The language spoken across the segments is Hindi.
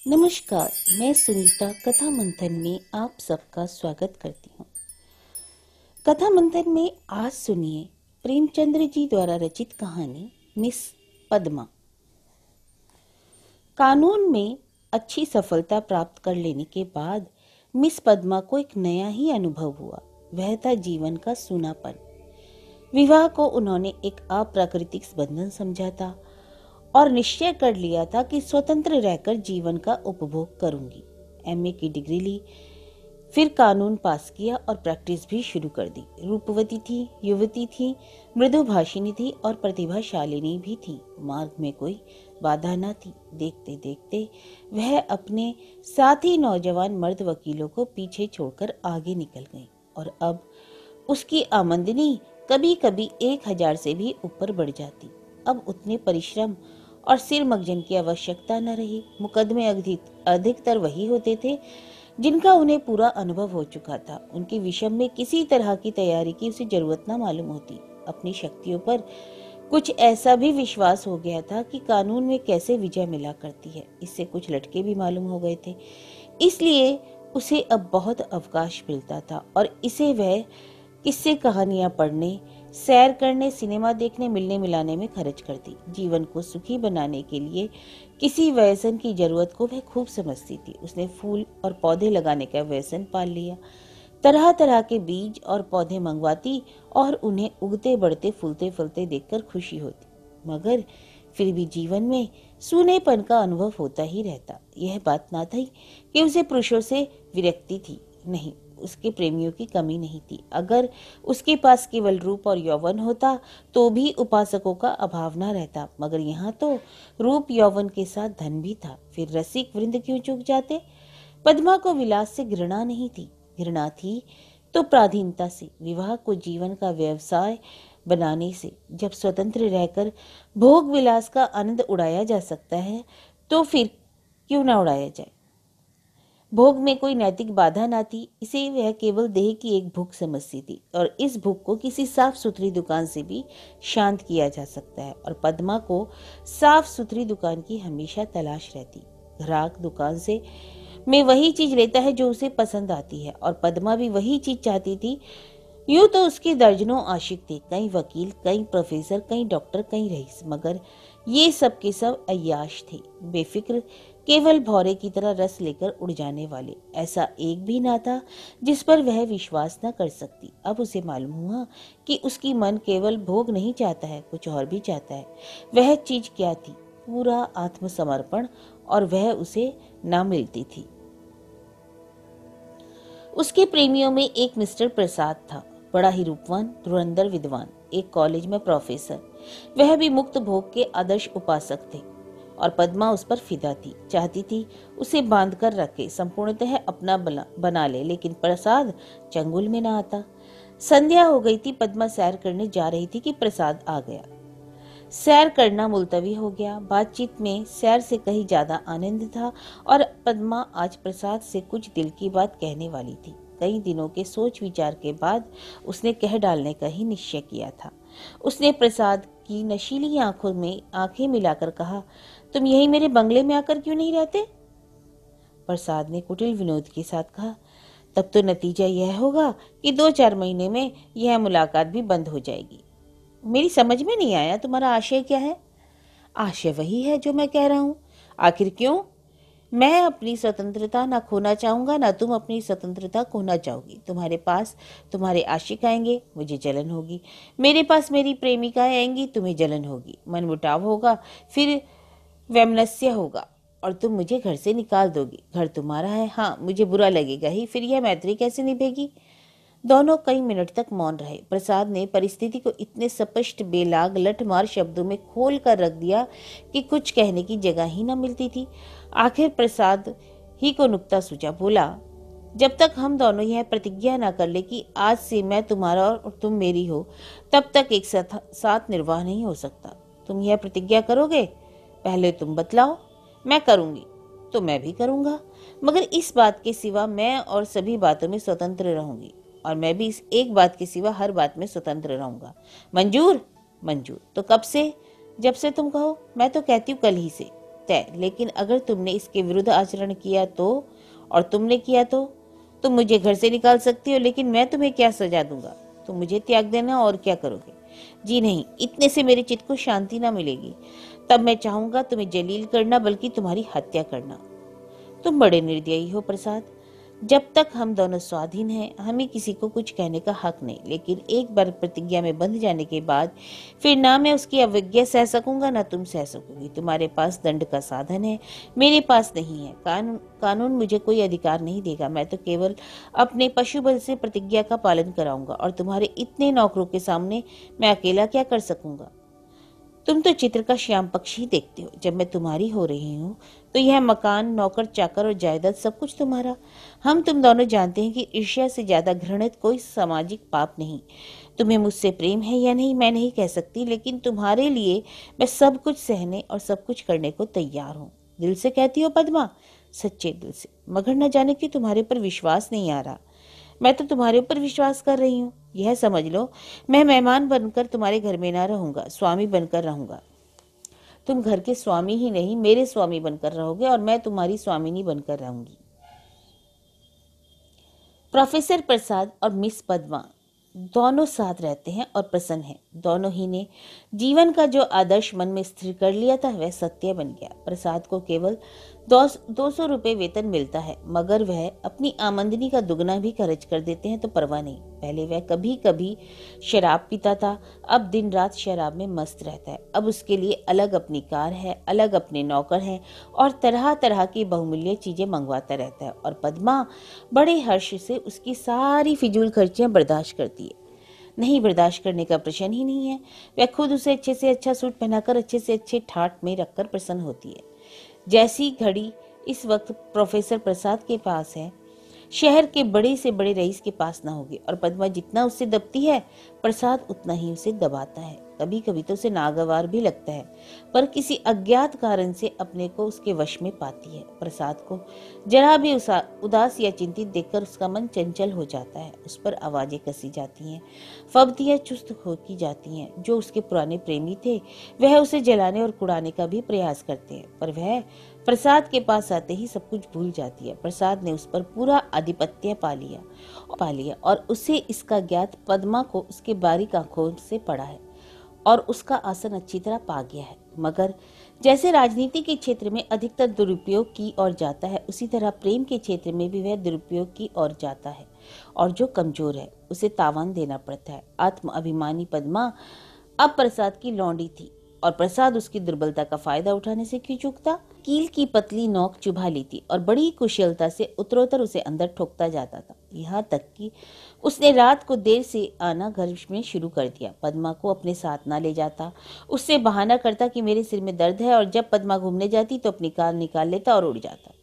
नमस्कार, मैं सुनीता कथा मंथन में आप सबका स्वागत करती हूँ। कथा मंथन में आज सुनिए प्रेमचंद्र जी द्वारा रचित कहानी मिस पद्मा। कानून में अच्छी सफलता प्राप्त कर लेने के बाद मिस पद्मा को एक नया ही अनुभव हुआ। वह था जीवन का सूनापन। विवाह को उन्होंने एक अप्राकृतिक बंधन समझा था और निश्चय कर लिया था कि स्वतंत्र रहकर जीवन का उपभोग करूंगी। एमए की डिग्री ली, फिर कानून पास किया और प्रैक्टिस भी शुरू कर दी। रूपवती थी, युवती थी, मृदुभाषिनी थी और प्रतिभाशालिनी भी थी। मार्ग में कोई बाधा न थी। देखते देखते वह अपने साथी नौजवान मर्द वकीलों को पीछे छोड़कर आगे निकल गई और अब उसकी आमदनी कभी कभी 1000 से भी ऊपर बढ़ जाती। अब उतने परिश्रम और सिर मगजन की आवश्यकता न रही। मुकदमे अधिकतर वही होते थे जिनका उन्हें पूरा अनुभव हो चुका था। उनके विषय में किसी तरह की तैयारी की उसे जरूरत न मालूम होती। अपनी शक्तियों पर कुछ ऐसा भी विश्वास हो गया था कि कानून में कैसे विजय मिला करती है, इससे कुछ लटके भी मालूम हो गए थे। इसलिए उसे अब बहुत अवकाश मिलता था और इसे वह किस्से कहानियां पढ़ने, सैर करने, सिनेमा देखने, मिलने मिलाने में खर्च करती। जीवन को सुखी बनाने के लिए किसी व्यसन की जरूरत को वह खूब समझती थी। उसने फूल और पौधे लगाने का व्यसन पाल लिया। तरह तरह के बीज और पौधे मंगवाती और उन्हें उगते बढ़ते फूलते फलते देखकर खुशी होती। मगर फिर भी जीवन में सूनेपन का अनुभव होता ही रहता। यह बात ना थी कि उसे पुरुषों से विरक्ति थी, नहीं, उसके प्रेमियों की कमी नहीं थी। अगर उसके पास केवल रूप और यौवन होता तो भी उपासकों का अभाव न रहता, मगर यहाँ तो रूप यौवन के साथ धन भी था। फिर रसिक वृंद क्यों चूक जाते? पद्मा को विलास से घृणा नहीं थी, घृणा थी तो प्राधीनता से। विवाह को जीवन का व्यवसाय बनाने से। जब स्वतंत्र रहकर भोग विलास का आनंद उड़ाया जा सकता है तो फिर क्यों न उड़ाया जाए। भोग में कोई नैतिक बाधा ना थी। इसे वह केवल देह की एक भूख समझती थी और इस भूख को किसी साफ सुथरी दुकान से भी शांत किया जा सकता है। और पद्मा को साफ सुथरी दुकान की हमेशा तलाश रहती। ग्राहक दुकान से में वही चीज लेता है जो उसे पसंद आती है और पद्मा भी वही चीज चाहती थी। यूं तो उसके दर्जनों आशिक थे, कई वकील, कई प्रोफेसर, कई डॉक्टर, कई रईस, मगर ये सब के सब अय्याश थे, बेफिक्र, केवल भौरे की तरह रस लेकर उड़ जाने वाले। ऐसा एक भी ना था जिस पर वह विश्वास न कर सकती। अब उसे मालूम हुआ कि उसकी मन केवल भोग नहीं चाहता है, कुछ और भी चाहता है। वह चीज क्या थी? पूरा आत्मसमर्पण, और वह उसे ना मिलती थी। उसके प्रेमियों में एक मिस्टर प्रसाद था, बड़ा ही रूपवान, धुरंधर विद्वान, एक कॉलेज में प्रोफेसर। वह भी मुक्त भोग के आदर्श उपासक थे और पद्मा उस पर फिदा थी। चाहती थी उसे बांध कर रखे, संपूर्णतः अपना बना ले, लेकिन प्रसाद चंगुल में ना आता। संध्या हो गई थी, पद्मा सैर करने जा रही थी कि प्रसाद आ गया। सैर करना मुलतवी हो गया। बातचीत में सैर से कहीं ज्यादा आनंद था और पद्मा आज प्रसाद से कुछ दिल की बात कहने वाली थी। कई दिनों के सोच विचार के बाद उसने कह डालने का ही निश्चय किया था। उसने प्रसाद की नशीली आंखों में आंखें मिलाकर कहा, तुम यही मेरे बंगले में आकर क्यों नहीं रहते? प्रसाद ने कुटिल विनोद के साथ कहा, तब तो नतीजा यह होगा कि 2-4 महीने में यह मुलाकात भी बंद हो जाएगी। मेरी समझ में नहीं आया, तुम्हारा आशय क्या है? आशय वही है जो मैं कह रहा हूँ। आखिर क्यों? मैं अपनी स्वतंत्रता न खोना चाहूंगा, न तुम अपनी स्वतंत्रता खोना चाहोगी। तुम्हारे पास तुम्हारे आशिक आएंगे, मुझे जलन होगी। मेरे पास मेरी प्रेमिकाएं आएंगी, तुम्हें जलन होगी। मनमुटाव होगा, फिर वैमनस्य होगा और तुम मुझे घर से निकाल दोगी। घर तुम्हारा है, हाँ, मुझे बुरा लगेगा ही, फिर यह मैत्री कैसे निभेगी? दोनों कई मिनट तक मौन रहे। प्रसाद ने परिस्थिति को इतने स्पष्ट, बेलाग, लठमार शब्दों में खोल कर रख दिया कि कुछ कहने की जगह ही न मिलती थी। आखिर प्रसाद ही को नुक्ता सूझा। बोला, जब तक हम दोनों यह प्रतिज्ञा न कर ले कि आज से मैं तुम्हारा और तुम मेरी हो, तब तक एक साथ निर्वाह नहीं हो सकता। तुम यह प्रतिज्ञा करोगे? पहले तुम बतलाओ। मैं करूंगी तो मैं भी करूंगा, मगर इस बात के सिवा मैं और सभी बातों में स्वतंत्र रहूंगी, और मैं भी इस एक बात के सिवा हर बात में स्वतंत्र रहूंगा। मंजूर? मंजूर। तो कब से? जब से तुम कहो। मैं तो कहती हूँ कल ही से। तय, लेकिन अगर तुमने इसके विरुद्ध आचरण किया तो, और तुमने किया तो तुम मुझे घर से निकाल सकती हो, लेकिन मैं तुम्हें क्या सजा दूंगा? तुम मुझे त्याग देना और क्या करोगे? जी नहीं, इतने से मेरे चित्त को शांति ना मिलेगी। तब मैं चाहूंगा तुम्हें जलील करना, बल्कि तुम्हारी हत्या करना। तुम बड़े निर्दयी हो प्रसाद। जब तक हम दोनों स्वाधीन हैं, हमें किसी को कुछ कहने का हक नहीं, लेकिन एक बार प्रतिज्ञा में बंध जाने के बाद फिर ना मैं उसकी अवज्ञा सह सकूंगा, ना तुम सह सकोगी। तुम्हारे पास दंड का साधन है, मेरे पास नहीं है। कानून मुझे कोई अधिकार नहीं देगा। मैं तो केवल अपने पशु बल से प्रतिज्ञा का पालन कराऊंगा, और तुम्हारे इतने नौकरों के सामने मैं अकेला क्या कर सकूंगा? तुम तो चित्र का श्याम पक्ष ही देखते हो। जब मैं तुम्हारी हो रही हूँ तो यह मकान, नौकर चाकर और जायदाद सब कुछ तुम्हारा। हम तुम दोनों जानते हैं कि ईर्ष्या से ज्यादा घृणित कोई सामाजिक पाप नहीं। तुम्हें मुझसे प्रेम है या नहीं मैं नहीं कह सकती, लेकिन तुम्हारे लिए मैं सब कुछ सहने और सब कुछ करने को तैयार हूँ। दिल से कहती हो पद्मा? सच्चे दिल से, मगर न जाने कि तुम्हारे पर विश्वास नहीं आ रहा। मैं तो तुम्हारे ऊपर विश्वास कर रही हूँ। यह समझ लो, मैं मेहमान बनकर तुम्हारे घर में ना रहूंगा, स्वामी बनकर रहूंगा। तुम घर के स्वामी ही नहीं, मेरे स्वामी बनकर रहोगे, और मैं तुम्हारी स्वामिनी बनकर रहूंगी। प्रोफेसर प्रसाद और मिस पद्मा दोनों साथ रहते हैं और प्रसन्न हैं। दोनों ही ने जीवन का जो आदर्श मन में स्थिर कर लिया था वह सत्य बन गया। प्रसाद को केवल 200 रुपये वेतन मिलता है, मगर वह अपनी आमदनी का दुगना भी खर्च कर देते हैं तो परवाह नहीं। पहले वह कभी कभी शराब पीता था, अब दिन रात शराब में मस्त रहता है। अब उसके लिए अलग अपनी कार है, अलग अपने नौकर हैं, और तरह तरह की बहुमूल्य चीजें मंगवाता रहता है। और पद्मा बड़े हर्ष से उसकी सारी फिजूल खर्चियां बर्दाश्त करती है। नहीं, बर्दाश्त करने का प्रश्न ही नहीं है। वह खुद उसे अच्छे से अच्छा सूट पहनाकर अच्छे से अच्छे ठाट में रखकर प्रसन्न होती है। जैसी घड़ी इस वक्त प्रोफेसर प्रसाद के पास है, शहर के बड़े से बड़े रईस के पास ना होगी। और पद्मा जितना उससे दबती है, प्रसाद उतना ही उसे दबाता है। कभी कभी तो उसे नागवार भी लगता है, पर किसी अज्ञात कारण से अपने को उसके वश में पाती है। प्रसाद को जरा भी उदास या चिंतित देखकर उसका मन चंचल हो जाता है। उस पर आवाजें कसी जाती हैं, फब्तियां चुस्त की जाती हैं। जो उसके पुराने प्रेमी थे वह उसे जलाने और कुड़ाने का भी प्रयास करते हैं, पर वह प्रसाद के पास आते ही सब कुछ भूल जाती है। प्रसाद ने उस पर पूरा आधिपत्य पा लिया और उसे इसका ज्ञात पद्मा को उसके बारीक आंखों से पड़ा है और उसका आसन अच्छी तरह पा गया है। मगर जैसे राजनीति के क्षेत्र में अधिकतर दुरुपयोग की ओर जाता है, उसी तरह प्रेम के क्षेत्र में भी वह दुरुपयोग की ओर जाता है, और जो कमजोर है उसे तावान देना पड़ता है। आत्म अभिमानी पद्मा अब प्रसाद की लौंडी थी, और प्रसाद उसकी दुर्बलता का फायदा उठाने से क्यों चूकता? कील की पतली नोक चुभा ली थी और बड़ी कुशलता से उत्तरोत्तर उसे अंदर ठोकता जाता था, यहाँ तक कि उसने रात को देर से आना घर में शुरू कर दिया। पद्मा को अपने साथ ना ले जाता, उससे बहाना करता कि मेरे सिर में दर्द है, और जब पद्मा घूमने जाती तो अपनी कार निकाल लेता और उड़ जाता।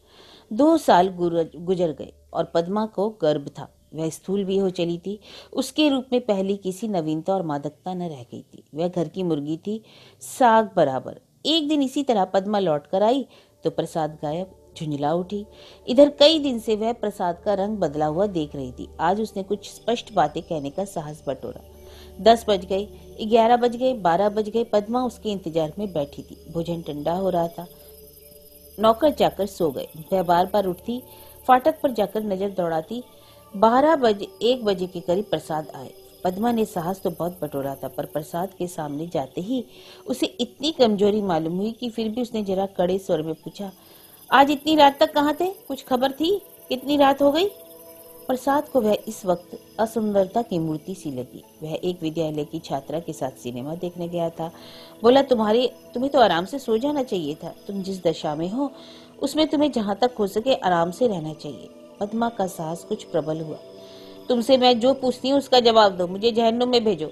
2 साल गुजर गए और पद्मा को गर्भ था। वह स्थूल भी हो चली थी। उसके रूप में पहली किसी नवीनता और मादकता न रह गई थी। वह घर की मुर्गी थी, साग बराबर। एक दिन इसी तरह पद्मा लौट कर आई तो प्रसाद गायब। झुंझला उठी। इधर कई दिन से वह प्रसाद का रंग बदला हुआ देख रही थी। आज उसने कुछ स्पष्ट बातें कहने का साहस बटोरा। 10 बज गए, 11 बज गए, 12 बज गए। पद्मा उसके इंतजार में बैठी थी। भोजन ठंडा हो रहा था। नौकर जाकर सो गए। वह बार बार उठती, फाटक पर जाकर नजर दौड़ाती। 1 बजे के करीब प्रसाद आए। पद्मा ने साहस तो बहुत बटोरा था, पर प्रसाद के सामने जाते ही उसे इतनी कमजोरी मालूम हुई कि फिर भी उसने जरा कड़े स्वर में पूछा, आज इतनी रात तक कहाँ थे? कुछ खबर थी? कितनी रात हो गई? प्रसाद को वह इस वक्त असुंदरता की मूर्ति सी लगी। वह एक विद्यालय की छात्रा के साथ सिनेमा देखने गया था। बोला, तुम्हें तो आराम से सो जाना चाहिए था। तुम जिस दशा में हो उसमें तुम्हें जहाँ तक हो सके आराम से रहना चाहिए। पद्मा का साहस कुछ प्रबल हुआ। तुमसे मैं जो पूछती हूँ उसका जवाब दो। मुझे जहन्नुम में भेजो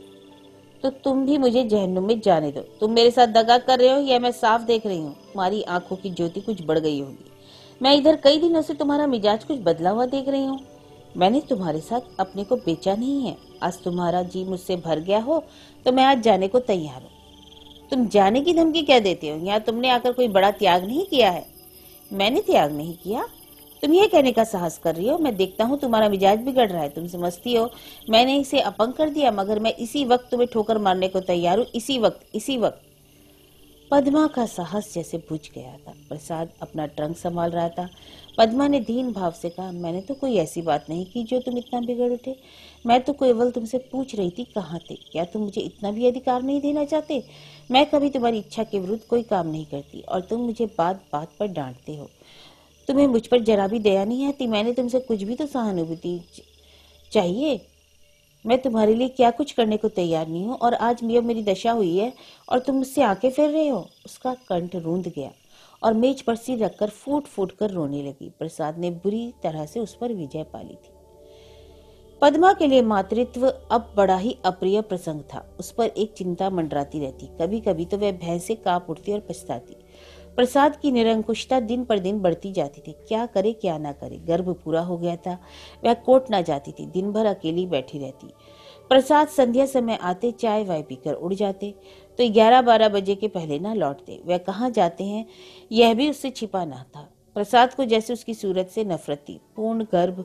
तो तुम भी मुझे जहन्नुम में जाने दो। तुम मेरे साथ दगा कर रहे हो या मैं साफ देख रही हूँ? तुम्हारी आंखों की ज्योति कुछ बढ़ गई होगी। मैं इधर कई दिनों से तुम्हारा मिजाज कुछ बदला हुआ देख रही हूँ। मैंने तुम्हारे साथ अपने को बेचा नहीं है। आज तुम्हारा जी मुझसे भर गया हो तो मैं आज जाने को तैयार हूँ। तुम जाने की धमकी क्या देते हो? यहाँ तुमने आकर कोई बड़ा त्याग नहीं किया है। मैंने त्याग नहीं किया? तुम ये कहने का साहस कर रही हो? मैं देखता हूँ तुम्हारा मिजाज बिगड़ रहा है। तुम समझती हो मैंने इसे अपंग कर दिया, मगर मैं इसी वक्त तुम्हें ठोकर मारने को तैयार हूँ। इसी वक्त। पद्मा का साहस जैसे बुझ गया था। प्रसाद अपना ट्रंक संभाल रहा था। पद्मा ने दीन भाव से कहा, मैंने तो कोई ऐसी बात नहीं की जो तुम इतना बिगड़ उठे। मैं तो केवल तुमसे पूछ रही थी कहाँ थे। क्या तुम मुझे इतना भी अधिकार नहीं देना चाहते? मैं कभी तुम्हारी इच्छा के विरुद्ध कोई काम नहीं करती और तुम मुझे बात बात पर डांटते हो। तुम्हें मुझ पर जरा भी दया नहीं आती? मैंने तुमसे कुछ भी तो सहानुभूति चाहिए। मैं तुम्हारे लिए क्या कुछ करने को तैयार नहीं हूँ और आज मेरी दशा हुई है और तुम मुझसे आंखें फेर रहे हो। उसका कंठ रूंध गया और मेज पर सिर रखकर फूट फूट कर रोने लगी। प्रसाद ने बुरी तरह से उस पर विजय पा ली थी। पद्मा के लिए मातृत्व अब बड़ा ही अप्रिय प्रसंग था। उस पर एक चिंता मंडराती रहती। कभी कभी तो वह भय से कांप उठती और पछताती। प्रसाद की निरंकुशता दिन पर दिन बढ़ती जाती थी। क्या करे क्या ना करे, गर्भ पूरा हो गया था। वह कोर्ट ना जाती थी, दिन भर अकेली बैठी रहती। प्रसाद संध्या समय आते, चाय वाय पीकर उड़ जाते तो 11-12 बजे के पहले ना लौटते। वह कहाँ जाते हैं यह भी उससे छिपा ना था। प्रसाद को जैसे उसकी सूरत से नफरत थी। पूर्ण गर्भ,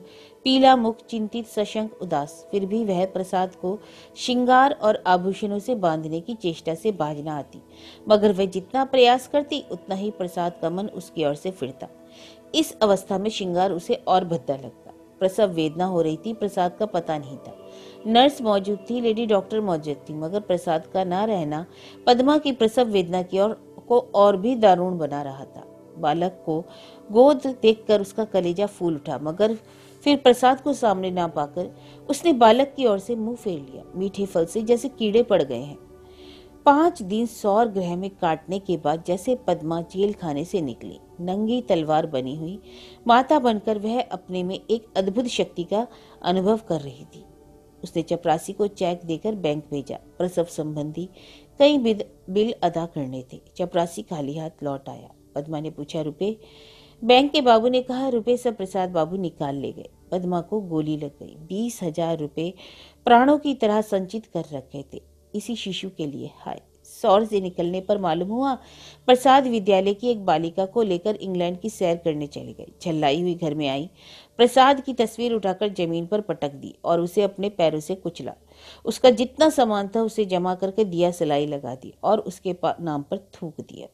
पीला मुख, चिंतित, सशंक, उदास। फिर भी वह प्रसाद को श्रृंगार और आभूषणों से बांधने की चेष्टा से बाज न आती। मगर वह जितना प्रयास करती उतना ही प्रसाद का मन उसकी ओर से फिरता। इस अवस्था में श्रृंगार उसे और भद्दा लगता। प्रसव वेदना हो रही थी, प्रसाद का पता नहीं था। नर्स मौजूद थी, लेडी डॉक्टर मौजूद थी, मगर प्रसाद का ना रहना पद्मा की प्रसव वेदना की ओर को और भी दारुण बना रहा था। बालक को गोद देखकर उसका कलेजा फूल उठा, मगर फिर प्रसाद को सामने ना पाकर उसने बालक की ओर से मुंह फेर लिया। मीठे फल से जैसे कीड़े पड़ गए हैं। 5 दिन सौर ग्रह में काटने के बाद जैसे पद्मा जेल खाने से निकली, नंगी तलवार बनी हुई माता बनकर वह अपने में एक अद्भुत शक्ति का अनुभव कर रही थी। उसने चपरासी को चेक देकर बैंक भेजा। प्रसव संबंधी कई बिल अदा करने थे। चपरासी खाली हाथ लौट आया। पद्मा ने पूछा, रुपए? बैंक के बाबू ने कहा, रुपए सब प्रसाद बाबू निकाल ले गए। पद्मा को गोली लग गई। 20,000 रुपए प्राणों की तरह संचित कर रखे थे इसी शिशु के लिए। हाय! सौर से निकलने पर मालूम हुआ प्रसाद विद्यालय की एक बालिका को लेकर इंग्लैंड की सैर करने चले गए। झल्लाई हुई घर में आई, प्रसाद की तस्वीर उठाकर जमीन पर पटक दी और उसे अपने पैरों से कुचला। उसका जितना सामान था उसे जमा करके दिया सलाई लगा दी और उसके नाम पर थूक दिया।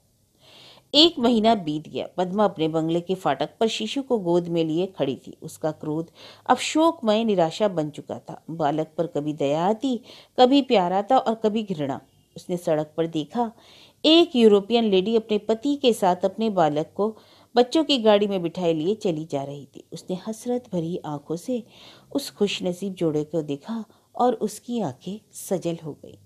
1 महीना बीत गया। पद्मा अपने बंगले के फाटक पर शिशु को गोद में लिए खड़ी थी। उसका क्रोध अब शोकमय निराशा बन चुका था। बालक पर कभी दया आती, कभी प्यार आता और कभी घृणा। उसने सड़क पर देखा, एक यूरोपियन लेडी अपने पति के साथ अपने बालक को बच्चों की गाड़ी में बिठाए लिए चली जा रही थी। उसने हसरत भरी आंखों से उस खुशनसीब जोड़े को देखा और उसकी आंखें सजल हो गई।